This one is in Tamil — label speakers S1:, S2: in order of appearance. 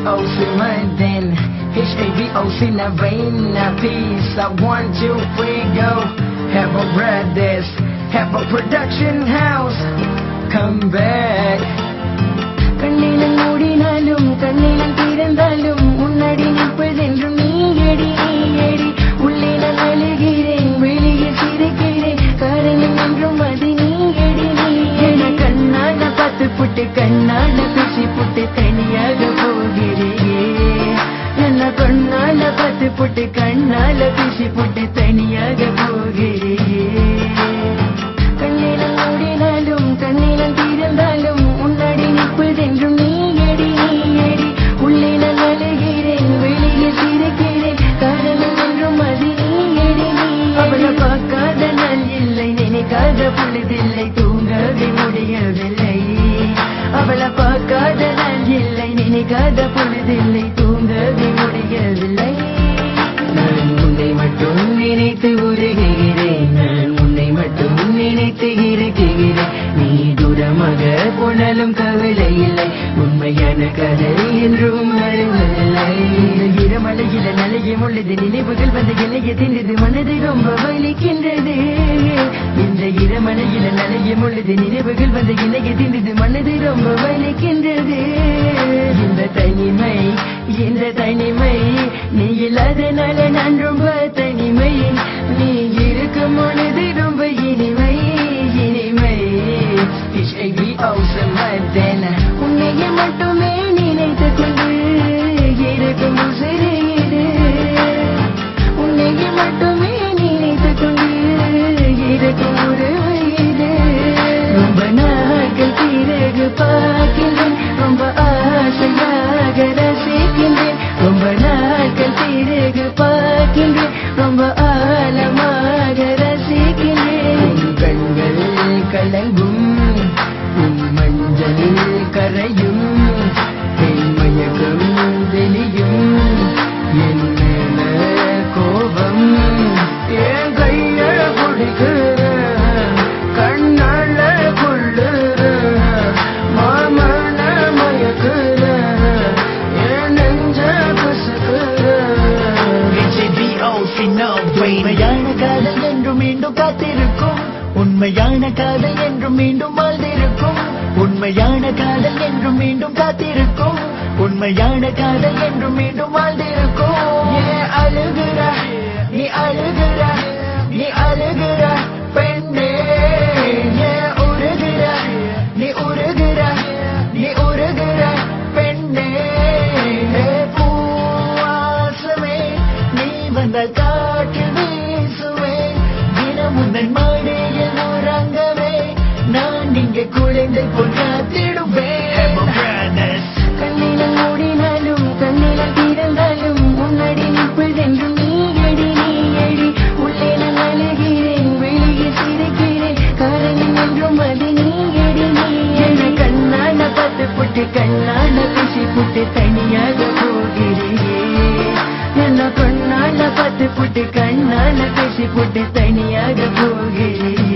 S1: HABO's in my den. HABO's in a vein, a piece. I 1, 2, 3, go. Habo Brothers, Habo Production House. Come back.
S2: கண்ணிலம் மூடினாலும் கண்ணிலம் திறந்தாலும் முன்னாடி நிற்பதென்றும் நீயடி நீயடி. உள்ளே நான் அழுகிறேன், வெளியே சிரிக்கிறேன், காரணம் என்றும் அது நீயடி நீயடி. கண்ணால பார்த்து புட்டு கண்ணால பேசி புட்டு தனியாக போகிறேயே. என்ன கண்ணால பார்த்து புட்டு கண்ணால பேசி புட்டு தனியாக போகிறேயே. கண்ணிலம் மூடினாலும் கண்ணிலம் திறந்தாலும் முன்னாடி நிற்பதென்றும் நீயடி நீயடி. உள்ளே நான் அழுகிறேன், வெளியே சிரிக்கிறேன், காரணம் என்றும் அது நீயடி நீயடி. அவளை பார்க்காத நாள் இல்லை, நினைக்காத பொழுதில்லை, தூங்கவே முடியவில்லை. அவளை பார்க்காத நாள் இல்லை, நினைக்காத பொழுதில்லை, தூங்கவே முடியவில்லை.
S1: நான் உன்னை மட்டும் நினைத்து உருகிறேன், நான் உன்னை மட்டும் நினைத்து இருக்கிறேன். நீ தூரமாக போனாலும் கவலை இல்லை, உண்மையான கதை என்றும் வருவதில்லை. இரமலையில நலையும் உள்ளது, நினைவுகள் வந்து இலைய தின்றது, மனது ரொம்ப வலிக்கின்றது. இந்த இரமலையில நலையும் உள்ளது, நினைவுகள் வந்து இலைய தின்றது, மனது ரொம்ப வலிக்கின்றது. இந்த தனிமை இந்த தனிமை நீ இல்லாதனால நான் ரொம்ப தனிமை. நீ இருக்கும் பொழுது ரொம்ப இனிமை இனிமை. HABO's in my den.
S2: உன்னையே மட்டுமே நினைத்து கொண்டு இருக்கும் உசிறு இது. உன்னையே மட்டுமே நினைத்து கொண்டு இருக்கும் உறவு இது. ரொம்ப நாட்கள் பிறகு பார்க்கின்றேன், ரொம்ப ஆசையாக ரசிக்கின்றேன். ரொம்ப நாட்கள் பிறகு பார்க்கின்றேன், ரொம்ப ஆழமாக ரசிக்கின்றேன்.
S1: உன் கண்கள் கலங்கும், உன் மஞ்சள் கரையும், என் மயக்கம் வெளியும், என் மேல கோபம். என் கைய பிடிக்கிற, கண்ணால கொள்ளுற, மாமன மயக்குற, என் நெஞ்ச கசக்குற.
S3: HABO's in our vein. உண்மையான காதல் என்றும் மீண்டும் காத்திருக்கும், உண்மையான காதல் என்றும் மீண்டும் வாழ்ந்திருக்கும். உண்மையான காதல் என்றும் மீண்டும் காத்திருக்கும், உண்மையான காதல் என்றும் மீண்டும் வாழ்ந்திருக்கும்.
S1: ஏன் அழுகுற, நீ அழுகுற, நீ அழுகுற பெண்ணே. ஏன் உருகுற, நீ உருகுற, நீ உருகுற பெண்ணே.
S3: பூவாசமே நீ வந்தால் காற்றில் வீசுவே, தினம் உந்தன் மாடியில் உறங்கவே, நான் இங்கே குழந்தை போல் காத்திடுவேன்.
S2: கண்ணிலம் மூடினாலும் கண்ணிலம் திறந்தாலும் முன்னாடி நிற்பதென்றும் நீயடி நீயடி. உள்ளே நான் அழுகிறேன், வெளியே சிரிக்கிறேன், காரணம் என்றும் அது நீயடி நீயடி. கண்ணால பார்த்து புட்டு கண்ணால பேசி புட்டு தனியாக போகிறேயே. என்ன கண்ணால பார்த்து புட்டு கண்ணால பேசி புட்டு தனியாக போகிறேயே.